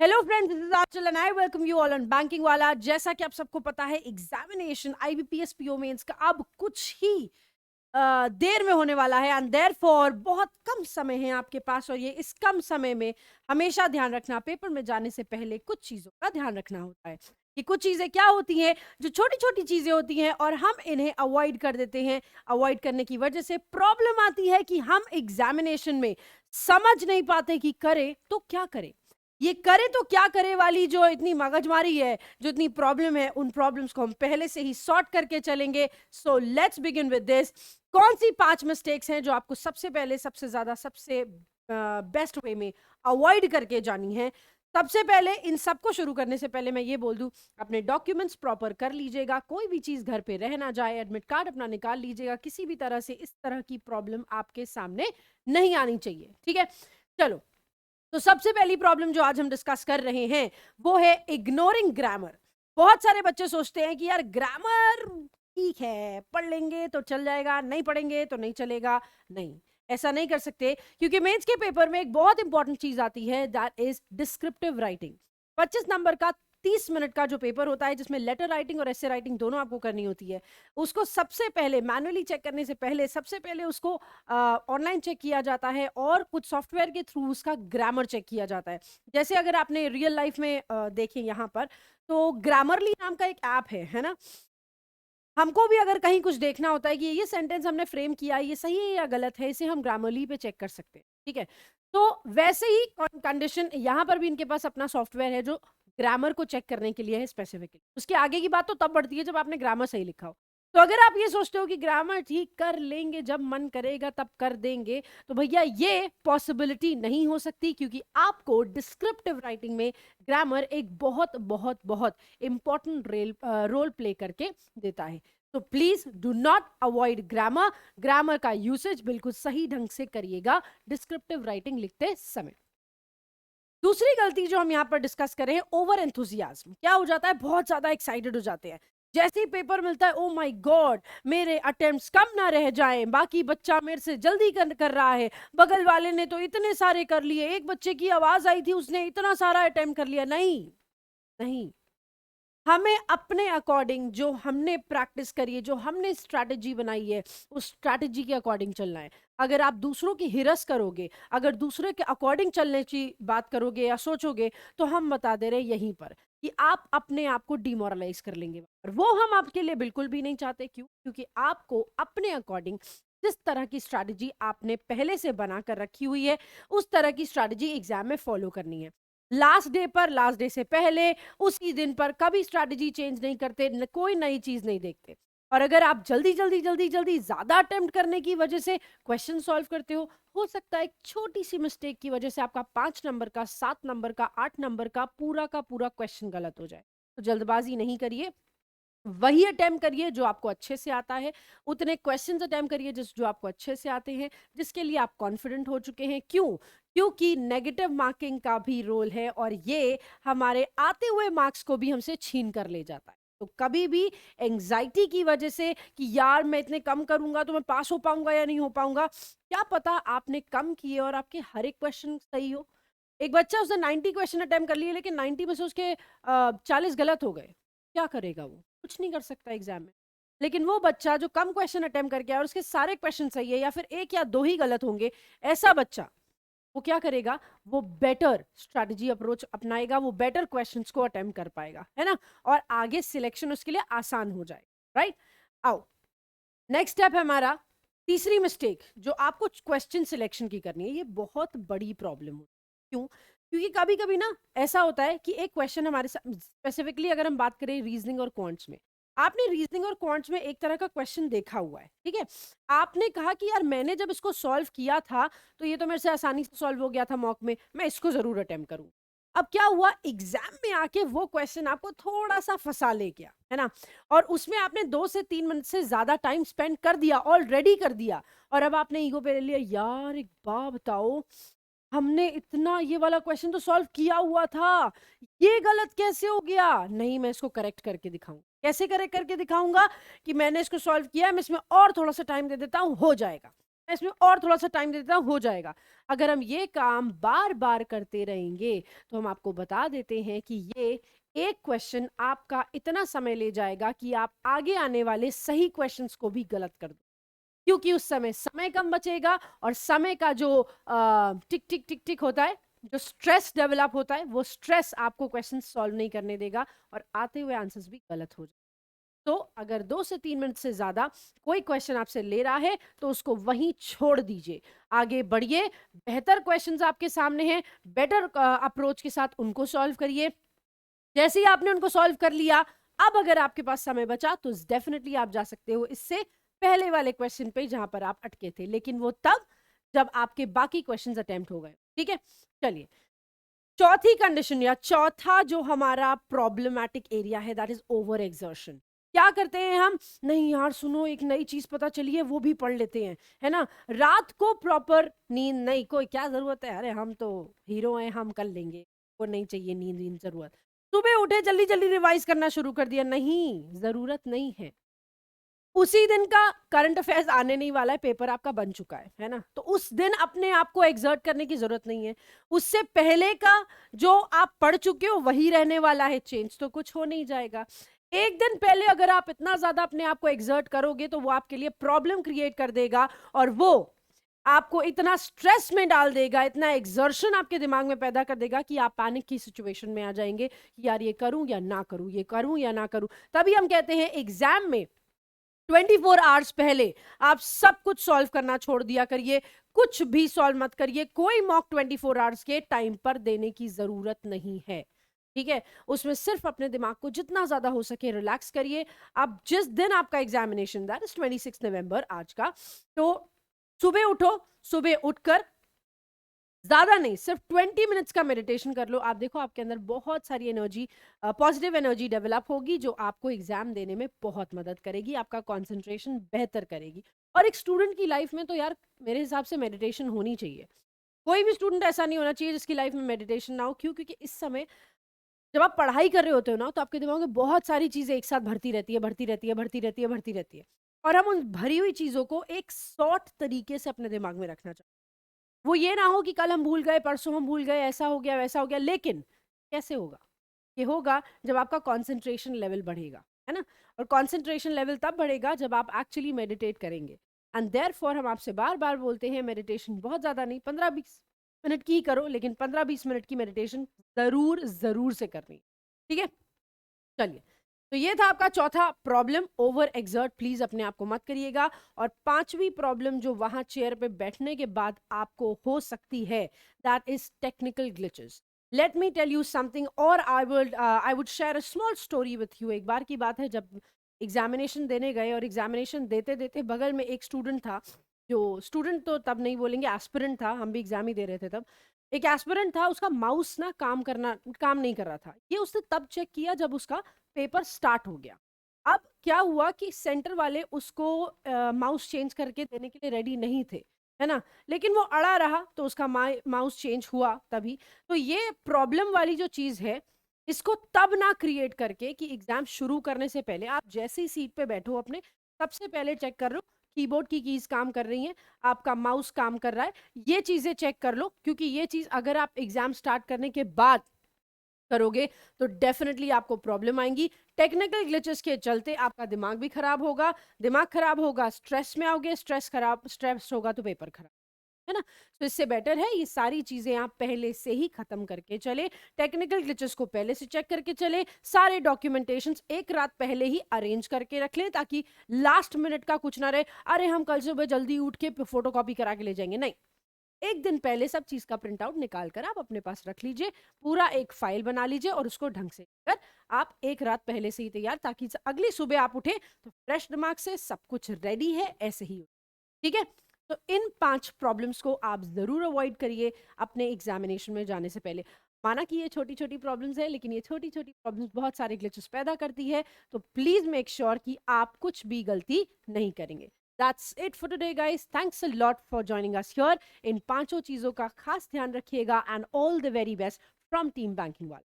Hello friends, this is Aanchal and I welcome you all on banking वाला। जैसा कि आप सबको पता है, एग्जामिनेशन आईबीपीएस पीओ मेंस का अब कुछ ही देर में होने वाला है एंड देयरफॉर बहुत कम समय है आपके पास। और ये इस कम समय में हमेशा ध्यान रखना, पेपर में जाने से पहले कुछ चीजों का ध्यान रखना होता है कि कुछ चीजें क्या होती हैं जो छोटी छोटी चीजें होती हैं और हम इन्हें अवॉइड कर देते हैं। अवॉइड करने की वजह से प्रॉब्लम आती है कि हम एग्जामिनेशन में समझ नहीं पाते कि करें तो क्या करें। ये करे तो क्या करे वाली जो इतनी मगजमारी है, जो इतनी प्रॉब्लम है, उन प्रॉब्लम्स को हम पहले से ही सॉर्ट करके चलेंगे। So let's begin with this. कौन सी 5 मिस्टेक्स हैं जो आपको सबसे पहले, सबसे ज्यादा, सबसे बेस्ट वे में अवॉइड करके जानी है। सबसे पहले इन सबको शुरू करने से पहले मैं ये बोल दूं, अपने डॉक्यूमेंट्स प्रॉपर कर लीजिएगा, कोई भी चीज घर पे रह ना जाए, एडमिट कार्ड अपना निकाल लीजिएगा। किसी भी तरह से इस तरह की प्रॉब्लम आपके सामने नहीं आनी चाहिए, ठीक है। चलो, तो सबसे पहली प्रॉब्लम जो आज हम डिस्कस कर रहे हैं वो है इग्नोरिंग ग्रामर। बहुत सारे बच्चे सोचते हैं कि यार ग्रामर ठीक है, पढ़ लेंगे तो चल जाएगा, नहीं पढ़ेंगे तो नहीं चलेगा। नहीं, ऐसा नहीं कर सकते, क्योंकि मेंस के पेपर में एक बहुत इंपॉर्टेंट चीज आती है, that is descriptive writing. 25 number का 30 मिनट का जो पेपर होता है, जिसमें लेटर राइटिंग और ऐसे राइटिंग दोनों आपको करनी होती है, उसको सबसे पहले मैनुअली चेक करने से पहले सबसे पहले उसको ऑनलाइन चेक किया जाता है और कुछ सॉफ्टवेयर के थ्रू उसका ग्रामर चेक किया जाता है। जैसे अगर आपने रियल लाइफ में देखें यहाँ पर, तो ग्रामरली नाम का एक ऐप है ना। हमको भी अगर कहीं कुछ देखना होता है कि ये सेंटेंस हमने फ्रेम किया है, ये सही है या गलत है, इसे हम ग्रामरली पे चेक कर सकते हैं, ठीक है। तो वैसे ही कंडीशन यहाँ पर भी इनके पास अपना सॉफ्टवेयर है जो ग्रामर को चेक करने के लिए है स्पेसिफिकली। उसके आगे की बात तो तब बढ़ती है जब आपने ग्रामर सही लिखा हो। तो अगर आप ये सोचते हो कि ग्रामर ठीक कर लेंगे, जब मन करेगा तब कर देंगे, तो भैया ये पॉसिबिलिटी नहीं हो सकती, क्योंकि आपको डिस्क्रिप्टिव राइटिंग में ग्रामर एक बहुत बहुत बहुत इंपॉर्टेंट रोल प्ले करके देता है। तो please do not avoid grammar. Grammar का यूसेज बिल्कुल सही ढंग से करिएगा डिस्क्रिप्टिव राइटिंग लिखते समय। दूसरी गलती जो हम यहाँ पर डिस्कस करें, ओवर एंथुजियाज्म। क्या हो जाता है, बहुत ज्यादा एक्साइटेड हो जाते हैं। जैसे ही पेपर मिलता है, ओ माय गॉड, मेरे अटेम्प्ट्स कम ना रह जाएं, बाकी बच्चा मेरे से जल्दी कर रहा है, बगल वाले ने तो इतने सारे कर लिए, एक बच्चे की आवाज आई थी उसने इतना सारा अटेम्प्ट कर लिया। नहीं, नहीं, हमें अपने अकॉर्डिंग, जो हमने प्रैक्टिस करी है, जो हमने स्ट्रैटेजी बनाई है, उस स्ट्रैटेजी के अकॉर्डिंग चलना है। अगर आप दूसरों की हिरस करोगे, अगर दूसरे के अकॉर्डिंग चलने की बात करोगे या सोचोगे, तो हम बता दे रहे यहीं पर कि आप अपने आप को डिमोरलाइज कर लेंगे। और वो हम आपके लिए बिल्कुल भी नहीं चाहते। क्यों? क्योंकि आपको अपने अकॉर्डिंग जिस तरह की स्ट्रैटेजी आपने पहले से बना कर रखी हुई है, उस तरह की स्ट्रैटेजी एग्जाम में फॉलो करनी है। लास्ट डे पर, लास्ट डे से पहले, उसी दिन पर कभी स्ट्रैटेजी चेंज नहीं करते, कोई नई चीज नहीं देखते। और अगर आप जल्दी जल्दी जल्दी जल्दी ज्यादा अटेम्प्ट करने की वजह से क्वेश्चन सॉल्व करते हो सकता है एक छोटी सी मिस्टेक की वजह से आपका 5 नंबर का, 7 नंबर का, 8 नंबर का पूरा क्वेश्चन गलत हो जाए। तो जल्दबाजी नहीं करिए, वही अटेम्प्ट करिए जो आपको अच्छे से आता है, उतने क्वेश्चंस अटेम्प्ट करिए जो आपको अच्छे से आते हैं, जिसके लिए आप कॉन्फिडेंट हो चुके हैं। क्यों? क्योंकि नेगेटिव मार्किंग का भी रोल है और ये हमारे आते हुए मार्क्स को भी हमसे छीन कर ले जाता है। तो कभी भी एंजाइटी की वजह से कि यार मैं इतने कम करूंगा तो मैं पास हो पाऊंगा या नहीं हो पाऊंगा, क्या पता आपने कम किए और आपके हर एक क्वेश्चन सही हो। एक बच्चा, उसने 90 क्वेश्चन अटेम्प्ट कर लिए, लेकिन 90 में से उसके 40 गलत हो गए। क्या करेगा वो? कुछ नहीं कर सकता एग्जाम में। लेकिन वो बच्चा जो कम क्वेश्चन अटेम्प्ट करके आया और उसके सारे क्वेश्चन सही है या फिर एक या दो ही गलत होंगे, ऐसा बच्चा वो क्या करेगा, वो बेटर स्ट्रैटेजी अप्रोच अपनाएगा, वो बेटर क्वेश्चंस को अटेम्प्ट कर पाएगा, है ना। और आगे सिलेक्शन उसके लिए आसान हो जाए, राइट। आओ, नेक्स्ट स्टेप है हमारा तीसरी मिस्टेक, जो आपको क्वेश्चन सिलेक्शन की करनी है। ये बहुत बड़ी प्रॉब्लम होती है। क्यों? क्योंकि कभी कभी ना ऐसा होता है कि एक क्वेश्चन हमारे साथ, स्पेसिफिकली अगर हम बात करें रीजनिंग और क्वांट्स में, आपने रीजनिंग और क्वांट्स में एक तरह का क्वेश्चन देखा हुआ है, ठीक है। आपने कहा कि यार मैंने जब इसको सॉल्व किया था तो ये तो मेरे से आसानी से सॉल्व हो गया था मॉक में, मैं इसको जरूर अटेम्प्ट करूँ। अब क्या हुआ, एग्जाम में आके वो क्वेश्चन आपको थोड़ा सा फंसा ले गया, है ना। और उसमें आपने 2 से 3 मिनट से ज्यादा टाइम स्पेंड कर दिया, ऑलरेडी कर दिया। और अब आपने ईगो पे ले लिया, यार एक बात बताओ, हमने इतना ये वाला क्वेश्चन तो सॉल्व किया हुआ था, ये गलत कैसे हो गया? नहीं, मैं इसको करेक्ट करके दिखाऊंगा। कैसे करेक्ट करके दिखाऊंगा? कि मैंने इसको सॉल्व किया है, मैं इसमें और थोड़ा सा टाइम दे देता हूं, हो जाएगा। मैं इसमें और थोड़ा सा टाइम देता हूँ, हो जाएगा। अगर हम ये काम बार बार करते रहेंगे तो हम आपको बता देते हैं कि ये एक क्वेश्चन आपका इतना समय ले जाएगा कि आप आगे आने वाले सही क्वेश्चंस को भी गलत कर दो, क्योंकि उस समय कम बचेगा और समय का जो टिक टिक टिक टिक होता है, जो स्ट्रेस डेवलप होता है, वो स्ट्रेस आपको क्वेश्चन सॉल्व नहीं करने देगा और आते हुए आंसर्स भी गलत हो जाए। तो अगर 2 से 3 मिनट से ज्यादा कोई क्वेश्चन आपसे ले रहा है तो उसको वहीं छोड़ दीजिए, आगे बढ़िए। बेहतर क्वेश्चंस आपके सामने हैं, बेटर अप्रोच के साथ उनको सॉल्व करिए। जैसे ही आपने उनको सॉल्व कर लिया, अब अगर आपके पास समय बचा तो डेफिनेटली आप जा सकते हो इससे पहले वाले क्वेश्चन पे जहां पर आप अटके थे, लेकिन वो तब जब आपके बाकी क्वेश्चंस अटेम्प्ट हो गए। ठीक है, चलिए चौथी कंडीशन या चौथा जो हमारा प्रॉब्लमैटिक एरिया है, दैट इज ओवर एक्सर्शन। क्या करते हैं हम, नहीं यार सुनो एक नई चीज पता चली है वो भी पढ़ लेते हैं, है ना। रात को प्रॉपर नींद नहीं, कोई क्या जरूरत है, अरे हम तो हीरो हैं, हम कर लेंगे, को नहीं चाहिए नींद जरूरत। सुबह उठे जल्दी जल्दी रिवाइज करना शुरू कर दिया, नहीं जरूरत नहीं है। उसी दिन का करंट अफेयर्स आने नहीं वाला है, पेपर आपका बन चुका है ना, तो उस दिन अपने आप को एग्जर्ट करने की जरूरत नहीं है। उससे पहले का जो आप पढ़ चुके हो वही रहने वाला है, चेंज तो कुछ हो नहीं जाएगा। एक दिन पहले अगर आप इतना ज्यादा अपने आप को एग्जर्ट करोगे तो वो आपके लिए प्रॉब्लम क्रिएट कर देगा और वो आपको इतना स्ट्रेस में डाल देगा, इतना एक्सर्शन आपके दिमाग में पैदा कर देगा कि आप पैनिक की सिचुएशन में आ जाएंगे कि यार ये करूं या ना करूं, ये करूं या ना करूं। तभी हम कहते हैं एग्जाम में 24 आवर्स पहले आप सब कुछ सॉल्व करना छोड़ दिया करिए, कुछ भी सॉल्व मत करिए, कोई मॉक 24 आवर्स के टाइम पर देने की जरूरत नहीं है। ठीक है, उसमें सिर्फ अपने दिमाग को जितना ज्यादा हो सके रिलैक्स करिए। अब जिस दिन आपका एग्जामिनेशन, दैट इज 26 नवंबर आज का, तो सुबह उठो, सुबह उठकर ज्यादा नहीं सिर्फ 20 मिनट्स का मेडिटेशन कर लो। आप देखो आपके अंदर बहुत सारी एनर्जी, पॉजिटिव एनर्जी डेवलप होगी जो आपको एग्जाम देने में बहुत मदद करेगी, आपका कंसंट्रेशन बेहतर करेगी। और एक स्टूडेंट की लाइफ में तो यार मेरे हिसाब से मेडिटेशन होनी चाहिए। कोई भी स्टूडेंट ऐसा नहीं होना चाहिए जिसकी लाइफ में मेडिटेशन ना हो। क्यों? क्योंकि इस समय जब आप पढ़ाई कर रहे होते हो ना, तो आपके दिमाग में बहुत सारी चीजें एक साथ भरती रहती है, भरती रहती है, भरती रहती है, भरती रहती है। और हम उन भरी हुई चीजों को एक शॉर्ट तरीके से अपने दिमाग में रखना चाहिए। वो ये ना हो कि कल हम भूल गए, परसों हम भूल गए, ऐसा हो गया वैसा हो गया। लेकिन कैसे होगा? ये होगा जब आपका कंसंट्रेशन लेवल बढ़ेगा, है ना। और कंसंट्रेशन लेवल तब बढ़ेगा जब आप एक्चुअली मेडिटेट करेंगे। एंड देयरफॉर हम आपसे बार बार बोलते हैं मेडिटेशन बहुत ज्यादा नहीं, 15-20 मिनट की ही करो, लेकिन 15-20 मिनट की मेडिटेशन जरूर जरूर से करनी। ठीक है, चलिए, तो ये था आपका चौथा प्रॉब्लम, ओवर एक्सर्ट प्लीज अपने आप को मत करिएगा। और पांचवी प्रॉब्लम जो वहां चेयर पे बैठने के बाद आपको हो सकती है, that is technical glitches. Let me tell you something, और I would share a small story with you. एक बार की बात है जब एग्जामिनेशन देने गए और एग्जामिनेशन देते देते बगल में एक स्टूडेंट था, जो स्टूडेंट तो तब नहीं बोलेंगे, एस्पिरेंट था, हम भी एग्जाम ही दे रहे थे तब। एक एस्पिरेंट था, उसका माउस ना काम नहीं कर रहा था। ये उसने तब चेक किया जब उसका पेपर स्टार्ट हो गया। अब क्या हुआ कि सेंटर वाले उसको माउस चेंज करके देने के लिए रेडी नहीं थे, है ना। लेकिन वो अड़ा रहा तो उसका माउस चेंज हुआ तभी। तो ये प्रॉब्लम वाली जो चीज है, इसको तब ना क्रिएट करके कि एग्जाम शुरू करने से पहले आप जैसे ही सीट पे बैठो अपने, सबसे पहले चेक कर लो कीबोर्ड की कीज काम कर रही हैं, आपका माउस काम कर रहा है, ये चीजें चेक कर लो। क्योंकि ये चीज अगर आप एग्जाम स्टार्ट करने के बाद करोगे तो डेफिनेटली आपको प्रॉब्लम आएंगी। टेक्निकल ग्लिचेस के चलते आपका दिमाग भी खराब होगा, दिमाग खराब होगा स्ट्रेस में आओगे, स्ट्रेस होगा तो पेपर खराब, है ना। तो इससे बेटर है ये सारी चीजें आप पहले से ही खत्म करके चले, टेक्निकल ग्लिचेस को पहले से चेक करके चले, सारे डॉक्यूमेंटेशंस एक रात पहले ही अरेंज करके रख लें, ताकि लास्ट मिनट का कुछ ना रहे, अरे हम कल सुबह जल्दी उठ के फोटोकॉपी करा के ले जाएंगे, नहीं। एक दिन पहले सब चीज का प्रिंट आउट निकाल कर आप अपने पास रख लीजिए, पूरा एक फाइल बना लीजिए और उसको ढंग से कर आप एक रात पहले से ही तैयार, ताकि अगली सुबह आप उठे तो फ्रेश दिमाग से सब कुछ रेडी है, ऐसे ही। ठीक है, तो इन 5 प्रॉब्लम्स को आप जरूर अवॉइड करिए अपने एग्जामिनेशन में जाने से पहले। माना कि ये छोटी छोटी प्रॉब्लम्स है, लेकिन ये छोटी छोटी प्रॉब्लम्स बहुत सारे ग्लिचेस पैदा करती है, तो प्लीज मेक श्योर कि आप कुछ भी गलती नहीं करेंगे। That's it for today, guys. Thanks a lot for joining us here. इन 5 चीजों का खास ध्यान रखिएगा, and all the very best from Team Banking Wala.